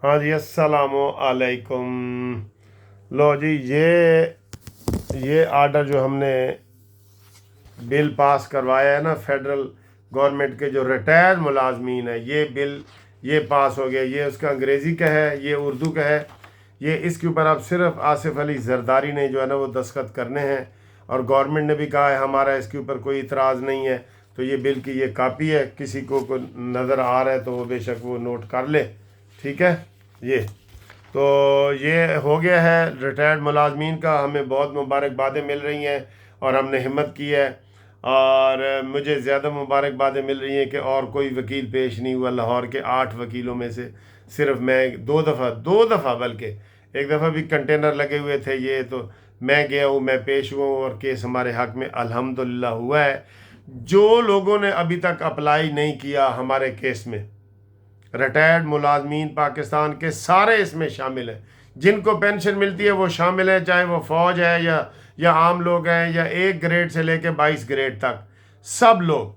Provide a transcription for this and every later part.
हाँ जी, अस्सलामु अलैकुम। लो जी, ये आर्डर जो हमने बिल पास करवाया है ना, फेडरल गवर्नमेंट के जो रिटायर्ड मुलाजमीन है, ये बिल ये पास हो गया। ये उसका अंग्रेज़ी का है, ये उर्दू का है। ये इसके ऊपर अब सिर्फ आसिफ अली जरदारी ने जो है ना वो दस्तखत करने हैं, और गवर्नमेंट ने भी कहा है हमारा इसके ऊपर कोई इतराज़ नहीं है। तो ये बिल की ये कापी है, किसी को नज़र आ रहा है तो वो बेशक वो नोट कर ले। ठीक है। ये तो ये हो गया है रिटायर्ड मुलाजमीन का। हमें बहुत मुबारकबादें मिल रही हैं और हमने हिम्मत की है, और मुझे ज़्यादा मुबारकबादें मिल रही हैं कि और कोई वकील पेश नहीं हुआ। लाहौर के 8 वकीलों में से सिर्फ मैं दो दफ़ा बल्कि एक दफ़ा भी कंटेनर लगे हुए थे। ये तो मैं गया हूँ, मैं पेश हुआ हूँ, और केस हमारे हक़ में अल्हम्दुलिल्लाह हुआ है। जो लोगों ने अभी तक अप्लाई नहीं किया हमारे केस में, रिटायर्ड मुलाजमीन पाकिस्तान के सारे इसमें शामिल हैं। जिनको पेंशन मिलती है वो शामिल है, चाहे वो फ़ौज है या आम लोग हैं, या 1 ग्रेड से लेकर 22 ग्रेड तक। सब लोग,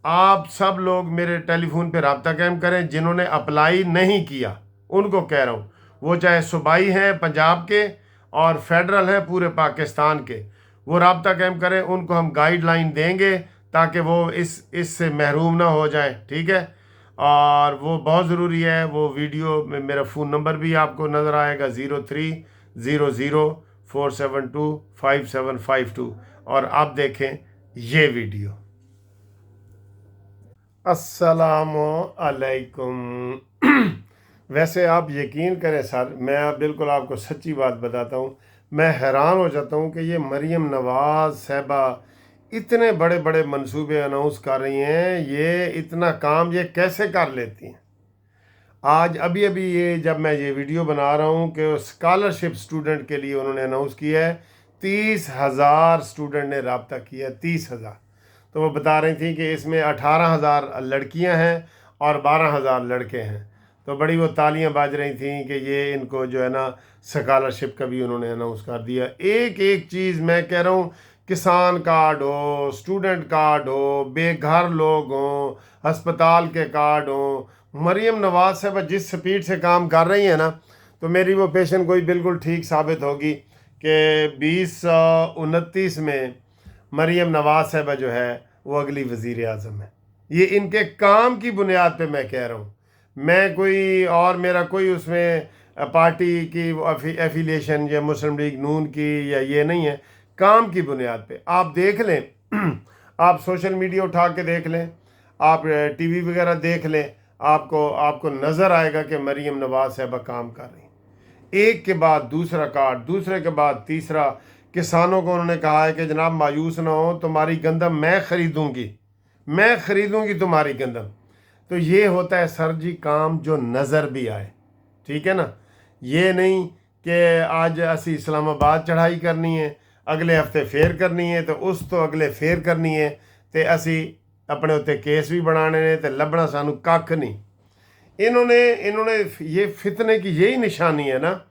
आप सब लोग मेरे टेलीफोन पे रब्ता कायम करें। जिन्होंने अप्लाई नहीं किया उनको कह रहा हूँ, वो चाहे सूबाई हैं पंजाब के और फेडरल हैं पूरे पाकिस्तान के, वो रब्ता कायम करें। उनको हम गाइडलाइन देंगे ताकि वो इससे महरूम ना हो जाए। ठीक है। और वो बहुत ज़रूरी है। वो वीडियो में मेरा फ़ोन नंबर भी आपको नज़र आएगा, 030047255752। और आप देखें ये वीडियो। अस्सलामु अलैकुम। वैसे आप यकीन करें सर, मैं आप बिल्कुल आपको सच्ची बात बताता हूँ, मैं हैरान हो जाता हूँ कि ये मरीम नवाज़ साहिबा इतने बड़े बड़े मंसूबे अनाउंस कर रही हैं। ये इतना काम ये कैसे कर लेती हैं। आज अभी अभी ये जब मैं ये वीडियो बना रहा हूँ कि स्कॉलरशिप स्टूडेंट के लिए उन्होंने अनाउंस किया है, 30,000 स्टूडेंट ने रब्ता किया है, 30,000। तो वो बता रही थी कि इसमें 18,000 लड़कियां हैं और 12,000 लड़के हैं। तो बड़ी वो तालियां बाज रही थी कि ये इनको जो है ना स्कॉलरशिप का भी उन्होंने अनाउंस कर दिया। एक एक चीज़ मैं कह रहा हूँ, किसान कार्ड हो, स्टूडेंट कार्ड हो, बेघर लोग हों, हस्पताल के कार्ड हों। मरीम नवाज साहब जिस स्पीड से काम कर रही है ना, तो मेरी वो पेशन गोई बिल्कुल ठीक साबित होगी कि 2029 में मरीम नवाज साहबा जो है वो अगली वज़ीर आज़म है। ये इनके काम की बुनियाद पे मैं कह रहा हूँ। मैं कोई और मेरा कोई उसमें पार्टी की एफिलिएशन या मुस्लिम लीग नून की या ये नहीं है। काम की बुनियाद पे आप देख लें, आप सोशल मीडिया उठा के देख लें, आप टीवी वगैरह देख लें, आपको नज़र आएगा कि मरीम नवाज साहबा काम कर रही हैं। एक के बाद दूसरा कार्ड, दूसरे के बाद तीसरा। किसानों को उन्होंने कहा है कि जनाब मायूस ना हो, तुम्हारी गंदम मैं ख़रीदूँगी तुम्हारी गंदम। तो ये होता है सर जी काम जो नज़र भी आए। ठीक है ना। ये नहीं कि आज असी इस्लामाबाद चढ़ाई करनी है, अगले हफ्ते फेर करनी है, तो उस तो अगले फेर करनी है, तो असी अपने उत्ते केस भी बनाने ने, तो लभना सानू कख नहीं। इन्होंने ये फितने की यही निशानी है ना।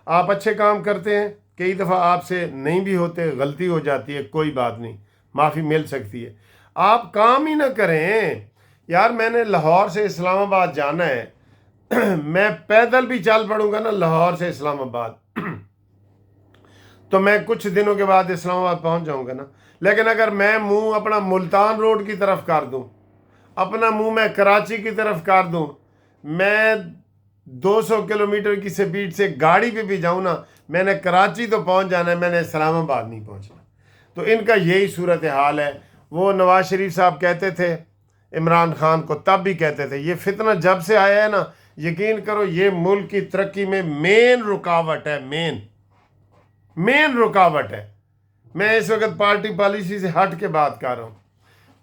आप अच्छे काम करते हैं, कई दफ़ा आपसे नहीं भी होते, गलती हो जाती है, कोई बात नहीं, माफ़ी मिल सकती है। आप काम ही ना करें यार। मैंने लाहौर से इस्लामाबाद जाना है, मैं पैदल भी चल पड़ूंगा ना लाहौर से इस्लामाबाद, तो मैं कुछ दिनों के बाद इस्लामाबाद पहुंच जाऊंगा ना। लेकिन अगर मैं मुंह अपना मुल्तान रोड की तरफ कर दूं, अपना मुंह मैं कराची की तरफ कर दूं, मैं 200 किलोमीटर की स्पीड से गाड़ी पे भी जाऊं ना, मैंने कराची तो पहुंच जाना है, मैंने इस्लामाबाद नहीं पहुंचना। तो इनका यही सूरत हाल है। वो नवाज शरीफ साहब कहते थे इमरान खान को, तब भी कहते थे, ये फितना जब से आया है ना, यकीन करो ये मुल्क की तरक्की में मेन रुकावट है, मेन रुकावट है। मैं इस वक्त पार्टी पॉलिसी से हट के बात कर रहा हूँ।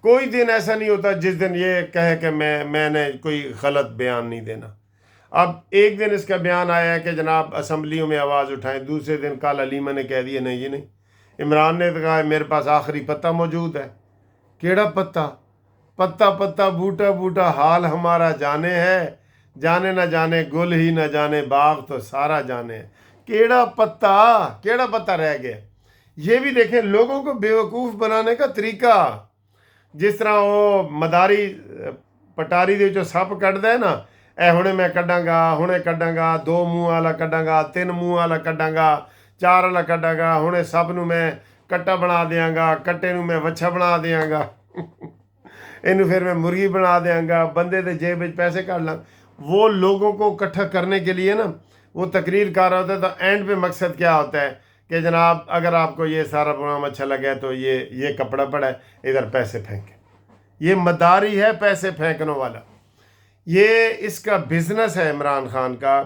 कोई दिन ऐसा नहीं होता जिस दिन ये कहे कि मैंने कोई गलत बयान नहीं देना। अब एक दिन इसका बयान आया है कि जनाब असम्बलियों में आवाज़ उठाएं, दूसरे दिन कल अलीमा ने कह दिया नहीं जी नहीं। इमरान ने तो कहा मेरे पास आखिरी पत्ता मौजूद है। केड़ा पत्ता? पत्ता पत्ता बूटा बूटा हाल हमारा जाने है, जाने ना जाने गुल ही ना जाने बाग तो सारा जाने है। केड़ा पत्ता रह गया। ये भी देखें लोगों को बेवकूफ़ बनाने का तरीका। जिस तरह वो मदारी पटारी दे जो सप कटदा है ना, ए हुणे मैं कड्डांगा, हुणे कड्डांगा, 2 मूँह वाला कड्डांगा, 3 मूँह वाला कड्डांगा, 4 वाला कड्डांगा, हुणे सब नूं मैं कट्टा बना देंगा, कट्टे नूं मैं वच्छा बना देंगा इनू फिर मैं मुर्गी बना देंगा, बंदे दे जेब में पैसे काट ला। वो लोगों को इकट्ठा करने के लिए ना वो तकरीर कर रहा होता है। तो एंड पे मकसद क्या होता है कि जनाब अगर आपको ये सारा प्रोग्राम अच्छा लगा है तो ये कपड़ा पड़ा है, इधर पैसे फेंके। ये मदारी है पैसे फेंकने वाला, ये इसका बिजनेस है। इमरान खान का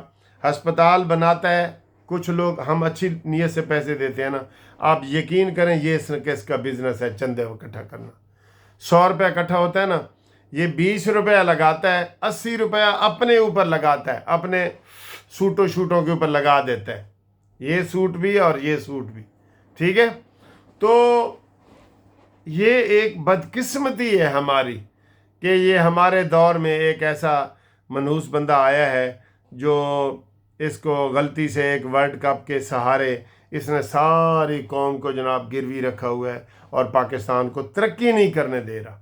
हस्पताल बनाता है, कुछ लोग हम अच्छी नीयत से पैसे देते हैं ना, आप यकीन करें ये इसका बिजनेस है, चंदे इकट्ठा करना। 100 रुपया इकट्ठा होता है ना, ये 20 रुपया लगाता है, 80 रुपया अपने ऊपर लगाता है, अपने सूटों के ऊपर लगा देता है, ये सूट भी और ये सूट भी, ठीक है। तो ये एक बदकिस्मती है हमारी कि ये हमारे दौर में एक ऐसा मनहूस बंदा आया है जो इसको गलती से एक वर्ल्ड कप के सहारे इसने सारी कौम को जनाब गिरवी रखा हुआ है और पाकिस्तान को तरक्की नहीं करने दे रहा।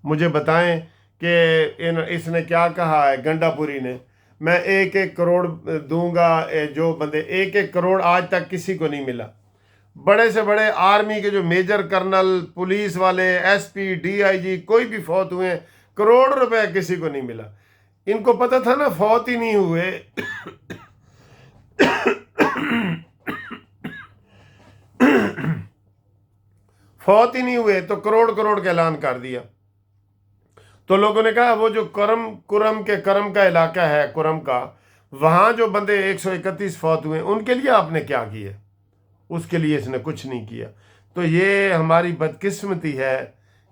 मुझे बताएं कि इसने क्या कहा है गंडापुरी ने, मैं 1-1 करोड़ दूंगा। जो बंदे 1-1 करोड़ आज तक किसी को नहीं मिला। बड़े से बड़े आर्मी के जो मेजर कर्नल, पुलिस वाले, एसपी, डीआईजी कोई भी फौत हुए, करोड़ रुपए किसी को नहीं मिला। इनको पता था ना फौत ही नहीं हुए फौत ही नहीं हुए तो करोड़ करोड़ का ऐलान कर दिया। तो लोगों ने कहा वो जो करम का इलाका है, कुरम का, वहाँ जो बंदे 131 फौत हुए उनके लिए आपने क्या किया? उसके लिए इसने कुछ नहीं किया। तो ये हमारी बदकिस्मती है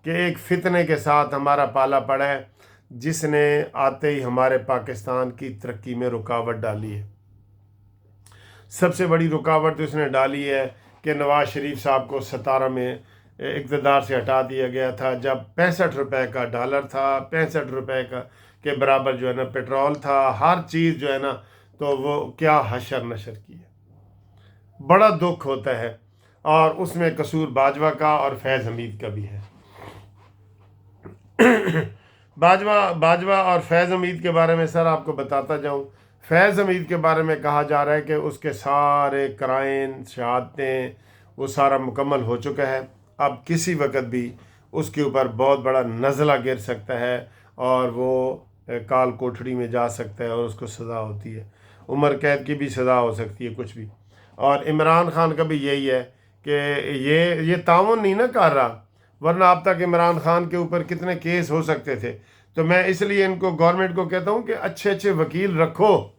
कि एक फितने के साथ हमारा पाला पड़ा है जिसने आते ही हमारे पाकिस्तान की तरक्की में रुकावट डाली है। सबसे बड़ी रुकावट तो इसने डाली है कि नवाज शरीफ साहब को 17 में इक़्तिदार से हटा दिया गया था, जब 65 रुपए का डॉलर था, 65 रुपए का के बराबर जो है ना पेट्रोल था, हर चीज़ जो है ना, तो वो क्या हशर नशर की है। बड़ा दुख होता है और उसमें कसूर बाजवा का और फैज़ हमीद का भी है। बाजवा और फैज़ हमीद के बारे में सर आपको बताता जाऊं। फैज़ हमीद के बारे में कहा जा रहा है कि उसके सारे क्राइन, शहादतें, वो सारा मुकम्मल हो चुका है। अब किसी वक्त भी उसके ऊपर बहुत बड़ा नज़ला गिर सकता है और वो काल कोठड़ी में जा सकता है और उसको सज़ा होती है, उम्र कैद की भी सज़ा हो सकती है, कुछ भी। और इमरान खान का भी यही है कि ये ताउन नहीं ना कर रहा, वरना अब तक इमरान खान के ऊपर कितने केस हो सकते थे। तो मैं इसलिए इनको, गवर्नमेंट को कहता हूँ कि अच्छे अच्छे वकील रखो।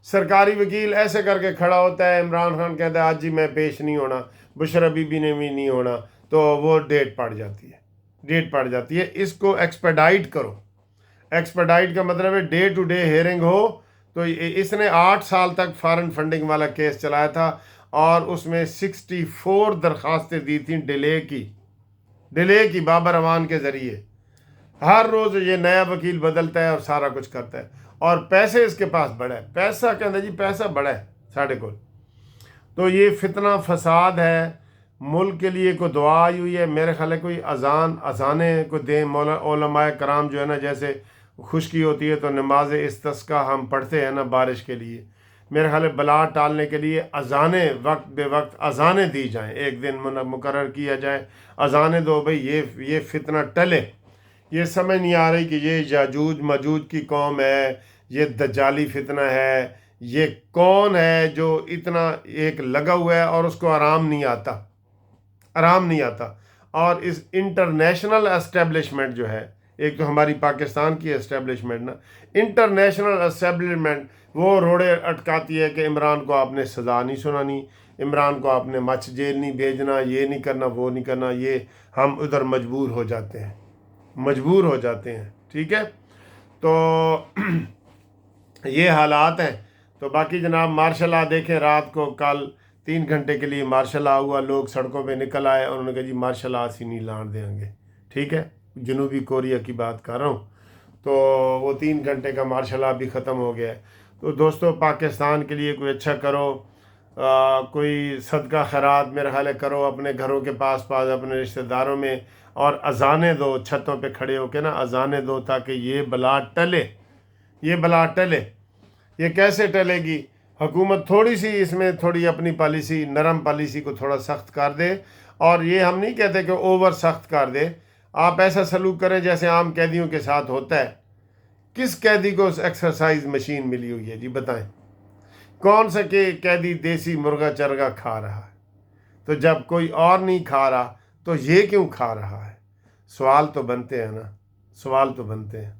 सरकारी वकील ऐसे करके खड़ा होता है, इमरान खान कहता है आज जी मैं पेश नहीं होना, बुशरा बीबी ने भी नहीं होना, तो वो डेट पड़ जाती है। इसको एक्सपेडाइट करो। एक्सपेडाइट का मतलब है डे टू डे हेयरिंग हो। तो इसने 8 साल तक फॉरेन फंडिंग वाला केस चलाया था और उसमें 64 दरख्वास्तें दी थी डिले की बाबर अमान के ज़रिए। हर रोज़ ये नया वकील बदलता है और सारा कुछ करता है, और पैसे इसके पास बड़ा है। पैसा कहते जी पैसा बड़ा है साढ़े को। तो ये फितना फसाद है। मुल्क के लिए कोई दुआ आई हुई है, मेरे ख्याल है कोई अजाने को दें। उलमाए कराम जो है ना, जैसे खुश्की होती है तो नमाज इस्तिस्का हम पढ़ते हैं ना बारिश के लिए, मेरे ख्याल है बला टालने के लिए अजाने वक्त बे वक्त अजाने दी जाएं, एक दिन मुकर्रर किया जाए, अजाने दो भाई ये फितना टले। ये समझ नहीं आ रही कि ये याजूज मजूज की कौम है, ये दज्जाली फितना है, ये कौन है जो इतना एक लगा हुआ है और उसको आराम नहीं आता। और इस इंटरनेशनल एस्टेब्लिशमेंट जो है, एक तो हमारी पाकिस्तान की एस्टेब्लिशमेंट ना, इंटरनेशनल एस्टेब्लिशमेंट वो रोड़े अटकाती है कि इमरान को आपने सज़ा नहीं सुनानी, इमरान को आपने मच जेल नहीं भेजना, ये नहीं करना, वो नहीं करना। ये हम उधर मजबूर हो जाते हैं, ठीक है। तो ये हालात हैं। तो बाकी जनाब मार्शल लॉ देखें, रात को कल 3 घंटे के लिए मार्शल लॉ हुआ, लोग सड़कों पे निकल आए और उन्होंने कहा जी मार्शल लॉ से नहीं लान देंगे, ठीक है। जनूबी कोरिया की बात कर रहा हूँ। तो वो 3 घंटे का मार्शल लॉ भी ख़त्म हो गया है। तो दोस्तों पाकिस्तान के लिए कोई अच्छा करो, कोई सदका खैरात मेरे ख्याल है करो अपने घरों के पास अपने रिश्तेदारों में, और अजाने दो, छतों पे खड़े होकर ना अजाने दो ताकि ये बला टले। یہ بلا ٹلے. یہ کیسے ٹلے گی؟ حکومت تھوڑی سی اس میں تھوڑی اپنی پالیسی، نرم پالیسی کو تھوڑا سخت کر دے. اور یہ ہم نہیں کہتے کہ اوور سخت کر دے. آپ ایسا سلوک کریں جیسے عام قیدیوں کے ساتھ ہوتا ہے. کس قیدی کو ایکسرسائز مشین ملی ہوئی ہے جی بتائیں؟ کون سا کہ قیدی دیسی مرغا چرگا کھا رہا ہے؟ تو جب کوئی اور نہیں کھا رہا تو یہ کیوں کھا رہا ہے؟ سوال تو بنتے ہیں نا، سوال تو بنتے ہیں.